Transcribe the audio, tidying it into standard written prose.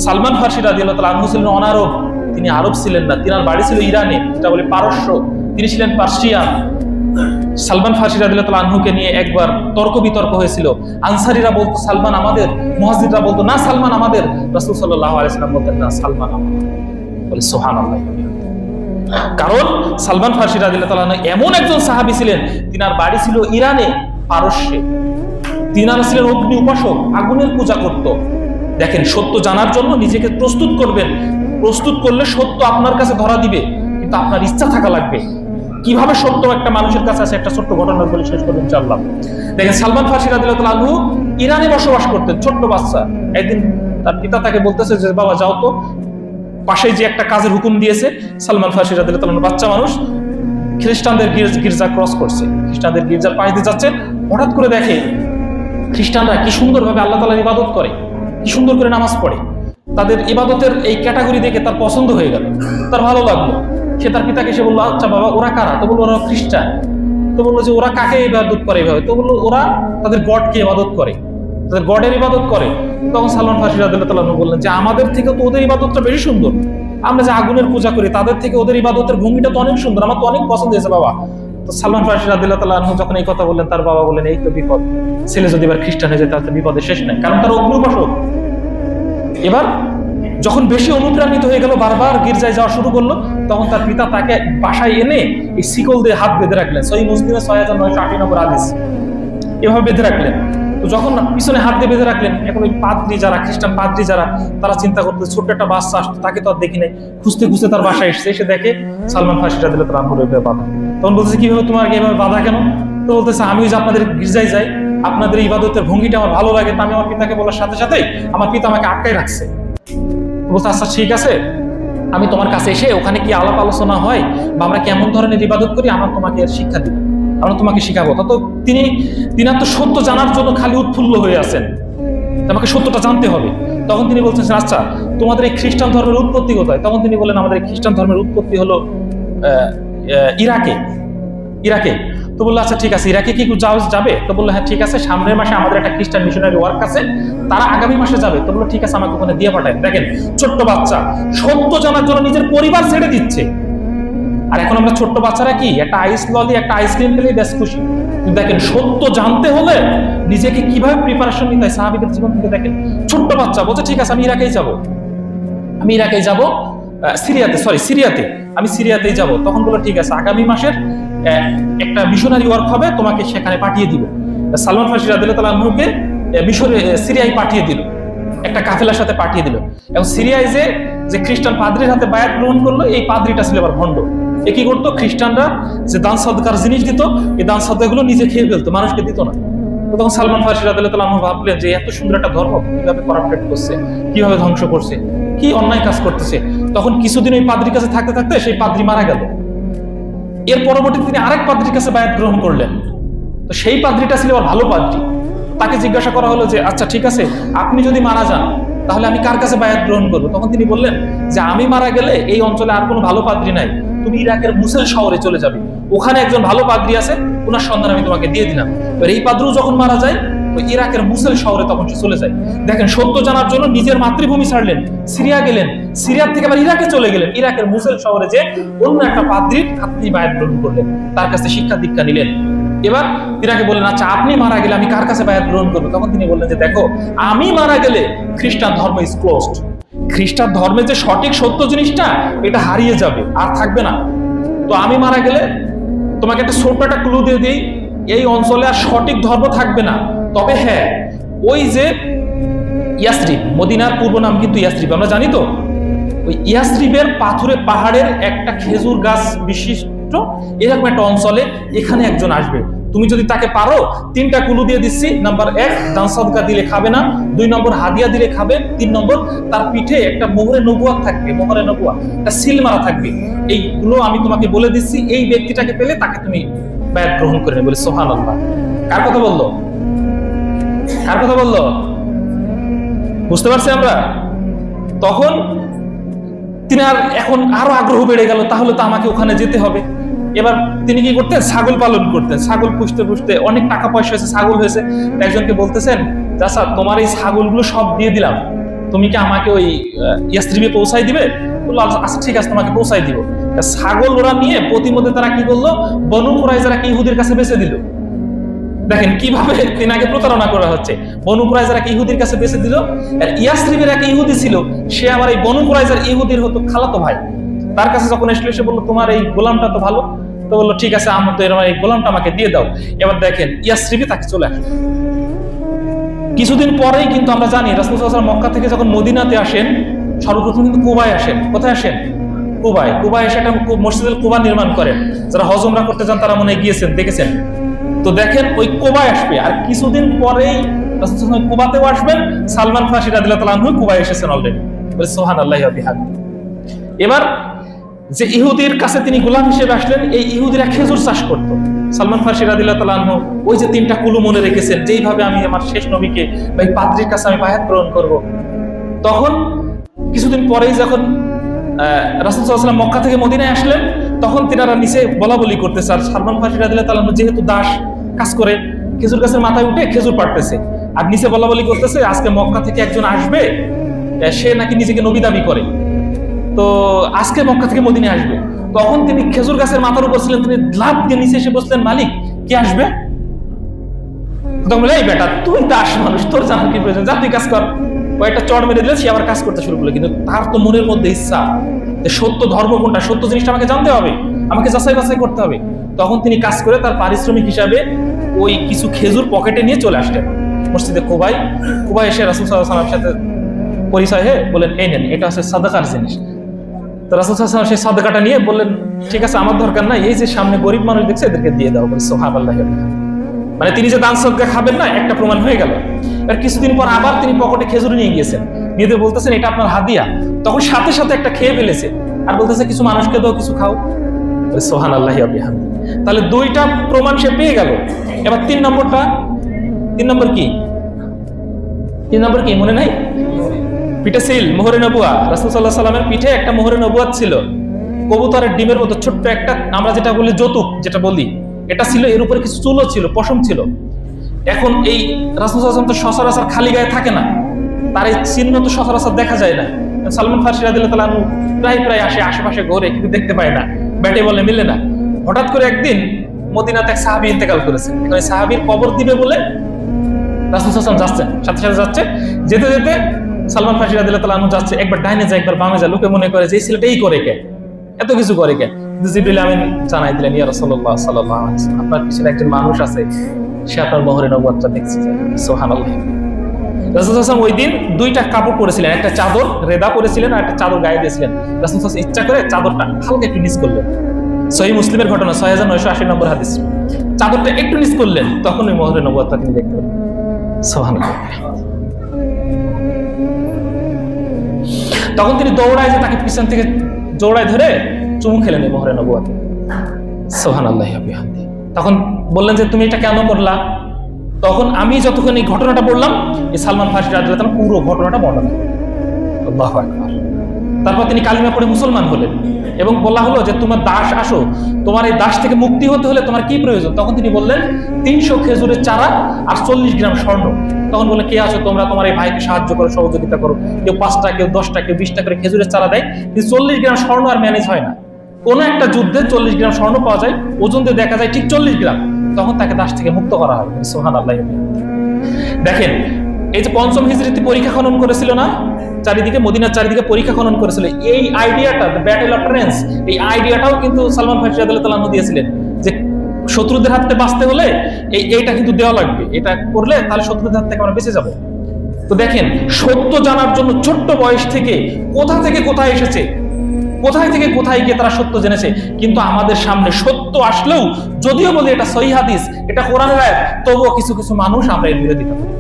সালমান ফার্সি রাদিয়াল্লাহু তাআলা আনহু ছিলেন অনারব, তিনি আরব ছিলেন না, তিনার বাড়ি ছিল ইরানে, যেটা বলে পারস্য, তিনি ছিলেন পার্সিয়ান। সালমান ফার্সি রাদিয়াল্লাহু তাআলা আনহুকে নিয়ে একবার তর্ক বিতর্ক হয়েছিল। আনসারীরা বলতো সালমান আমাদের, মুহাজিররা বলতো না সালমান আমাদের, রাসূল সাল্লাল্লাহু আলাইহি ওয়াসাল্লাম বলতেন না সালমান আমাদের। বলে সুবহানাল্লাহ। কারণ সালমান ফার্সি রাদিয়াল্লাহু তাআলা আনহু এমন একজন সাহাবী ছিলেন, তিনার বাড়ি ছিল ইরানে, পারস্যে। তিনারা ছিলেন অগ্নি উপাসক, আগুনের পূজা করত। দেখেন, সত্য জানার জন্য নিজেকে প্রস্তুত করবেন, প্রস্তুত করলে সত্য আপনার কাছে ধরা দিবে, কিন্তু আপনার ইচ্ছা থাকা লাগবে। কিভাবে সত্য একটা মানুষের কাছে আছে একটা ছোট্ট ঘটনা বলে শেষ করবেন ইনশাআল্লাহ। দেখেন, সালমান ফার্সি রাদিয়াল্লাহু তাআলা আনহু ইরানে বসবাস করতেন, ছোট্ট বাচ্চা। একদিন তার পিতা তাকে বলতেছে যে বাবা যাও তো, পাশেই যে একটা কাজের হুকুম দিয়েছে। সালমান ফার্সি রাদিয়াল্লাহু তাআলা আনহু বাচ্চা মানুষ, খ্রিস্টানদের গির্জা ক্রস করছে, খ্রিস্টানদের গির্জার পাশ দিয়ে যাচ্ছে। হঠাৎ করে দেখে খ্রিস্টানরা কি সুন্দরভাবে আল্লাহ তাআলার ইবাদত করে, কি সুন্দর করে নামাজ পড়ে। তাদের ইবাদতের এই ক্যাটাগরি দেখে তার পছন্দ হয়ে গেল, তার ভালো লাগলো। সে তার পিতাকে এসে বললো, আচ্ছা বাবা ওরা কারা? তো বললো ওরা খ্রিস্টান। তো বললো যে ওরা কাকে ইবাদত করে এভাবে? তো বললো ওরা তাদের গডকে ইবাদত করে, তাদের গডের ইবাদত করে। তখন সালমান ফার্সি রাদিয়াল্লাহু তাআলা আনহু বললেন যে আমাদের থেকে তো ওদের ইবাদতটা বেশি সুন্দর, আমরা যে আগুনের পূজা করি তাদের থেকে ওদের ইবাদতের ভঙ্গিটা তো অনেক সুন্দর, আমার তো অনেক পছন্দ হয়েছে বাবা। তো সালমান ফার্সি রাদিয়াল্লাহু তাআলা আনহু যখন এই কথা বললেন, তার বাবা বললেন এই তো বিপদ, ছেলে যদি এবার খ্রিস্টান হয়ে যায় তাহলে বিপদের শেষ নাই, কারণ তার অগ্নি উপাসক। এবার যখন বেশি অনুপ্রাণিত হয়ে গেল, বারবার গির্জায় যাওয়া শুরু করলো, তখন তার পিতা তাকে বাসায় এনে এই শিকল দিয়ে হাত বেঁধে রাখলেন। সহিহ মুসলিমে ৬৯৮৮ নম্বর হাদিস, এভাবে বেঁধে রাখলেন। তো যখন পিছনে হাত দিয়ে বেঁধে রাখলেন, এখন ওই পাদ্রী যারা, খ্রিস্টান পাদ্রী যারা, তারা চিন্তা করতে ছোট্ট একটা বাচ্চা আসতো, তাকে তো আর দেখি নাই, খুঁজতে খুঁজতে তার বাসায় এসে এসে দেখে সালমান ফার্সি রাদিয়াল্লাহু তাআলা আনহুর বাধা। তখন বলতেছে কিভাবে তোমার এভাবে বাধা কেন? তো বলতেছে আমি ওই যে আপনাদের গির্জায় যাই, আপনাদের ইবাদতের ভঙ্গিটা আমার ভালো লাগে, তা আমি আমার পিতাকে বলার সাথে সাথেই আমার পিতা আমাকে আটকাই রাখছে। বলতে আচ্ছা ঠিক আছে, আমি তোমার কাছে এসে ওখানে কি আলাপ আলোচনা হয় বা আমরা কেমন ধরনের ইবাদত করি আমরা তোমাকে শিক্ষা দিব, আমরা তোমাকে শিখাবো। তো তিনার তো সত্য জানার জন্য খালি উৎফুল্ল হয়ে আছেন, আমাকে সত্যটা জানতে হবে। তখন তিনি বলছেন আচ্ছা তোমাদের এই খ্রিস্টান ধর্মের উৎপত্তি কোথায়? তখন তিনি বলেন আমাদের এই খ্রিস্টান ধর্মের উৎপত্তি হলো ইরাকে। তো বললো আচ্ছা ঠিক আছে, ইরাকে কি যাবে? তো বললো হ্যাঁ ঠিক আছে, সামনের মাসে আমাদের একটা খ্রিস্টান মিশনারি ওয়ার্ক আছে, তারা আগামী মাসে যাবে। তো বললো ঠিক আছে, আমাকে ওখানে দিয়ে পাঠায়। দেখেন, ছোট্ট বাচ্চা সত্য জানার জন্য নিজের পরিবার ছেড়ে দিচ্ছে। আর এখন আমরা ছোট্ট বাচ্চারা কি একটা আইস ললি, একটা আইসক্রিম পেলেই বেশ খুশি। কিন্তু দেখেন, সত্য জানতে হলে নিজেকে কিভাবে প্রিপারেশন নিতে হয় সাহাবীদের জীবন থেকে দেখেন। ছোট্ট বাচ্চা বলছে ঠিক আছে আমি ইরাকেই যাব, সিরিয়াতে আমি সিরিয়াতেই যাব। তখন বললো ঠিক আছে, আগামী মাসের একটা মিশনারি ওয়ার্ক হবে, তোমাকে সেখানে পাঠিয়ে দিব। সালমান ফার্সি রাদিয়াল্লাহু তাআলা আনহুকে সিরিয়ায় পাঠিয়ে দিল, একটা কাফেলার সাথে পাঠিয়ে দিল। এবং সিরিয়ায় যে খ্রিস্টান পাদ্রীর হাতে বায়াত গ্রহণ করলো, এই পাদ্রীটা ছিল আবার ভণ্ড। এ কি করতো, খ্রিস্টানরা যে দান সাদকার জিনিস দিত, এই দান সাদকাগুলো নিজে খেয়ে ফেলতো, মানুষকে দিত না। তখন সালমান ফার্সি রাদিয়াল্লাহু তাআলা আনহু ভাবলেন যে এত সুন্দর একটা ধর্ম কিভাবে করাপ্টেড করছে, কিভাবে ধ্বংস করছে, কি অন্যায় কাজ করতেছে। তখন কিছুদিন ওই পাদ্রীর কাছে থাকতে থাকতে সেই পাদ্রী মারা গেল। এর পরবর্তীতে তিনি আরেক পাদ্রীর কাছে বায়াত গ্রহণ করলেন। তো সেই পাদ্রীটা ছিল আবার ভালো পাদ্রী। তাকে জিজ্ঞাসা করা হলো যে আচ্ছা ঠিক আছে, আপনি যদি মারা যান তাহলে আমি কার কাছে বায়াত গ্রহণ করবো? তখন তিনি বললেন যে আমি মারা গেলে এই অঞ্চলে আর কোনো ভালো পাদ্রী নাই, তুমি ইরাকের মুসেল শহরে চলে যাবে, ওখানে একজন ভালো পাদ্রী আছে, ওনার সন্ধান আমি তোমাকে দিয়ে দিলাম। এবার এই পাদ্রী যখন মারা যায়, ওই ইরাকের মুসেল শহরে তখন সে চলে যায়। দেখেন, সত্য জানার জন্য নিজের মাতৃভূমি ছাড়লেন, সিরিয়া গেলেন, সিরিয়ার থেকে আবার ইরাকে চলে গেলেন, ইরাকের মুসেল শহরে যে অন্য একটা পাদ্রীর আপনি বায়াত গ্রহণ করলেন, তার কাছে শিক্ষা দীক্ষা নিলেন। এবার তিনাকে বললেন আচ্ছা আপনি মারা গেলে আমি কার কাছে বায়াত গ্রহণ করবো? তখন তিনি বললেন যে দেখো, আমি মারা গেলে খ্রিস্টান ধর্ম ইজ ক্লোজড, খ্রিস্টান ধর্মের যে সঠিক সত্য জিনিসটা এটা হারিয়ে যাবে, আর থাকবে না। তো আমি মারা গেলে তোমাকে একটা ছোট্ট একটা ক্লু দিয়ে দিই, এই অঞ্চলে আর সঠিক ধর্ম থাকবে না। তবে হ্যাঁ, ওই যে ইয়াসরিব, মদিনার পূর্ব নাম কিন্তু ইয়াসরিব, আমরা জানি তো, ওই ইয়াসরিবের পাহাড়ের একটা খেজুর গাছ বিশিষ্ট এরকম একটা অঞ্চলে এখানে একজন আসবে। তুমি যদি তাকে পারো, 3টা কুলু দিয়ে দিচ্ছি। নাম্বার 1, দান সাদকা দিলে খাবে না। 2 নম্বর, হাদিয়া দিলে খাবে। 3 নম্বর, তার পিঠে একটা মোহরে নবুয়াত থাকবে, মোহরে নবুয়া, একটা সিল মারা থাকবে। এইগুলো আমি তোমাকে বলে দিচ্ছি, এই ব্যক্তিটাকে পেলে তাকে তুমি বায়াত গ্রহণ করে নেবে। বলে সুবহানাল্লাহ। কার কথা বললো? বুঝতে পারছি আমরা? তখন তিনার এখন আরো আগ্রহ বেড়ে গেল, তাহলে তো আমাকে ওখানে যেতে হবে। এবার তিনি কি করতেন, ছাগল পালন করতেন। ছাগল পুষতে অনেক টাকা পয়সা হয়েছে, ছাগল হয়েছে। একজনকে বলতেছেন চাচা তোমার এই ছাগলগুলো সব দিয়ে দিলাম, তুমি কি আমাকে ওই ইয়াসরিবে পৌঁছাই দিবে? বললো আচ্ছা ঠিক আছে, তোমাকে পৌঁছাই দিব। ছাগল ওরা নিয়ে প্রতিমধ্যে তারা কি করলো, বনু কুরাইজারা কি ইহুদির কাছে বেচে দিল। দেখেন কিভাবে তিনাকে প্রতারণা করা হচ্ছে। বনু কুরাইজারা কি ইহুদির কাছে বেচে দিল। আর ইয়াসরিবের এক ইহুদি ছিল, সে আমার এই বনু কুরাইজার ইহুদির হতো খালাতো ভাই। তার কাছে যখন এসে সে বললো তোমার এই গোলামটা তো ভালো, তো বললো ঠিক আছে আমার তো এই গোলামটা আমাকে দিয়ে দাও। এবার দেখেন ইয়াসরিবে তাকে চলে আসে। কিছুদিন পরেই কিন্তু আমরা জানি রাসূল সাল্লাল্লাহু আলাইহি ওয়াসাল্লাম মক্কা থেকে যখন মদিনাতে আসেন, সর্বপ্রথম কিন্তু কুবায় আসেন। কোথায় আসেন? কুবায় এসে একটা মসজিদুল কুবা নির্মাণ করেন। যারা হজ উমরা করতে যান তারা মনে হয় গিয়েছেন, দেখেছেন। তো দেখেন ওই কুবায় আসবে, আর কিছুদিন পরেই রাসূল সাল্লাল্লাহু আলাইহি ওয়াসাল্লাম কুবাতেও আসবেন। সালমান ফারসি রাদিয়াল্লাহু তাআলা আনহু কুবায় এসেছেন অলরেডি। বলে সুবহানাল্লাহি ওয়া বিহামদিহি। এবার যে ইহুদির কাছে তিনি গোলাম হিসেবে আসলেন, এই ইহুদিরা খেজুর চাষ করত। সালমান ফারসি রাদিয়াল্লাহু তাআলা আনহু ওই যে 3টা কুলু মনে রেখেছেন, যেইভাবে আমি আমার শেষ নবীকে বা এই পাদ্রীর কাছে আমি বায়াত গ্রহণ করব। তখন কিছুদিন পরেই যখন রাসূল সাল্লাল্লাহু আলাইহি ওয়াসাল্লাম মক্কা থেকে মদিনায় আসলেন, তখন তিনারা নিচে বলাবলি করতেছে। আর সালমান ফারসি রাদিয়াল্লাহু তাআলা আনহু যেহেতু দাস কাজ করে, খেজুর গাছের মাথায় উঠে খেজুর পাড়তেছে আর নিচে বলাবলি করতেছে আজকে মক্কা থেকে একজন আসবে, সে নাকি নিজেকে নবী দাবি করে, তো আজকে মক্কা থেকে মদিনায় আসবে। তখন তিনি খেজুর গাছের মাথার উপর ছিলেন, তিনি লাফ দিয়ে নিচে এসে বসলেন, মালিক কে আসবে? তখন বলে এই বেটা তুই দাস মানুষ, তোর জানার কি প্রয়োজন, যা তুই কাজ কর। কয়েকটা চড় মেরে দিলে সে আবার কাজ করতে শুরু করলো। কিন্তু তার তো মনের মধ্যে ইচ্ছা যে সত্য ধর্ম কোনটা, সত্য জিনিসটা আমাকে জানতে হবে, আমাকে যাচাই বাছাই করতে হবে। তখন তিনি কাজ করে তার পারিশ্রমিক হিসাবে ওই কিছু খেজুর পকেটে নিয়ে চলে আসলেন মসজিদে কুবায় এসে রাসূল সাল্লাল্লাহু আলাইহি ওয়াসাল্লামের সাথে পরিচয় হয়ে বলেন এই নেন, এটা হচ্ছে সাদাকার জিনিস। তো রাসূল সাল্লাল্লাহু আলাইহি ওয়াসাল্লাম সেই সাদাকাটা নিয়ে বললেন ঠিক আছে আমার দরকার নাই, এই যে সামনে গরিব মানুষ দেখছে এদেরকে দিয়ে দাও। সুবহানাল্লাহ। মানে তিনি যে দান সদকা খাবেন না, একটা প্রমাণ হয়ে গেল। আর কিছুদিন পর আবার তিনি পকেটে খেজুর নিয়ে গিয়েছেন, নিয়ে বলতেছেন এটা আপনার হাদিয়া। তখন সাথে সাথে একটা খেয়ে ফেলেছে আর বলতেছে কিছু মানুষকে দাও, কিছু খাও। সুবহানাল্লাহি ওয়া বিহামদিহি। তাহলে 2টা প্রমাণ সে পেয়ে গেল। এবার 3 নম্বর কি? 3 নম্বর কি মনে নাই? পিঠে সিল, মোহরে নবুয়া। রাসূল সাল্লাল্লাহু আলাইহি ওয়াসাল্লামের পিঠে একটা মোহরে নবুয়াত ছিল, কবুতরের ডিমের মতো ছোট্ট একটা, আমরা যেটা বলি যৌতুক যেটা বলি, এটা ছিল। এর উপরে কিছু চুলও ছিল, পশম ছিল। এখন এই রাসূল সাল্লাল্লাহু আলাইহি ওয়াসাল্লাম তো সচরাচর খালি গায়ে থাকে না, তার এই চিহ্ন তো সচরাচর দেখা যায় না। সালমান ফারসি রাদিয়াল্লাহু তাআলা আনহু প্রায় আসে, আশেপাশে ঘোরে, কিন্তু দেখতে পায় না, ব্যাটে বলে মিলে না। হঠাৎ করে একদিন মদিনাতে এক সাহাবী ইন্তেকাল করেছেন। এখন এই সাহাবীর কবর দিবে বলে রাসূল সাল্লাল্লাহু আলাইহি ওয়াসাল্লাম যাচ্ছেন, সাথে যাচ্ছে। যেতে যেতে সালমান ফারসি রাদিয়াল্লাহু তাআলা আনহু যাচ্ছে, একবার ডাইনে যায় একবার বামে যায়। লোকে মনে করে যে এই ছেলেটা এই করে কে, এত কিছু করে কে। কিন্তু জিবরিল আমিন জানাই দিলেন ইয়া রাসূলুল্লাহ সাল্লাল্লাহু আলাইহি ওয়াসাল্লাম, আপনার পিছনে একজন মানুষ আছে, সে আপনার মোহরে নবুয়াতটা দেখছে। সুবহানাল্লাহ। রাসূল সাল্লাল্লাহু আলাইহি ওয়াসাল্লাম ওই দিন 2টা কাপড় পরেছিলেন, একটা চাদর রেদা পরেছিলেন আর একটা চাদর গায়ে দিয়েছিলেন। রাসূল সাল্লাল্লাহু আলাইহি ওয়াসাল্লাম ইচ্ছা করে চাদরটা হালকা একটু নিচ করলেন। সহিহ মুসলিমের ঘটনা, 6980 নম্বর হাদিস। চাদরটা একটু নিচ করলেন, তখন ওই মোহরে নবুয়াতটা তিনি দেখতে পেলেন। সুবহানাল্লাহ। তখন তিনি দৌড়ায় যে তাকে পিছন থেকে জোড়ায় ধরে চুমু খেলেন এই মোহরে নবুয়াতে। সুবহানাল্লাহি ওয়া বিহামদিহি। তখন বললেন যে তুমি এটা কেন করলা? তখন আমি যতক্ষণ এই ঘটনাটা বললাম, এই সালমান ফারসি রাদিয়াল্লাহু তাআলা পুরো ঘটনাটা বর্ণনা করলেন। আল্লাহু আকবার। তারপর তিনি কালিমা পড়ে মুসলমান হলেন এবং বলা হলো যে তোমার দাস আসো, তোমার এই দাস থেকে মুক্তি হতে হলে তোমার কি প্রয়োজন? তখন তিনি বললেন 300 খেজুরের চারা আর 40 গ্রাম স্বর্ণ। তখন বলে কে আছো তোমরা, তোমার এই ভাইকে সাহায্য করো, সহযোগিতা করো। কেউ 5টা, কেউ 10টা, কেউ 20টা করে খেজুরের চারা দেয়। কিন্তু 40 গ্রাম স্বর্ণ আর ম্যানেজ হয় না। কোন একটা যুদ্ধে 40 গ্রাম স্বর্ণ পাওয়া যায়, ওজন দিয়ে দেখা যায় ঠিক 40 গ্রাম। তখন তাকে দাস থেকে মুক্ত করা হয়। সুবহানাল্লাহ। দেখেন এই যে 5ম হিজরিতে পরীক্ষা খনন করেছিল না, চারিদিকে মদিনার চারিদিকে পরীক্ষা খনন করেছিল, এই আইডিয়াটা ব্যাটেল অফ ট্রেন্স, এই আইডিয়াটাও কিন্তু সালমান ফারসি রাদিয়াল্লাহু তাআলা দিয়েছিলেন যে শত্রুদের হাত থেকে বাঁচতে হলে এইটা কিন্তু দেওয়া লাগবে, এটা করলে তাহলে শত্রুদের হাত থেকে আমরা বেঁচে যাব। তো দেখেন সত্য জানার জন্য ছোট্ট বয়স থেকে কোথায় এসেছে, কোথায় থেকে কোথায় গিয়ে তারা সত্য জেনেছে। কিন্তু আমাদের সামনে সত্য আসলেও যদিও বলি এটা সহিহ হাদিস, এটা কোরআনের আয়াত, তবুও কিছু মানুষ আমরা এর বিরোধিতা করি।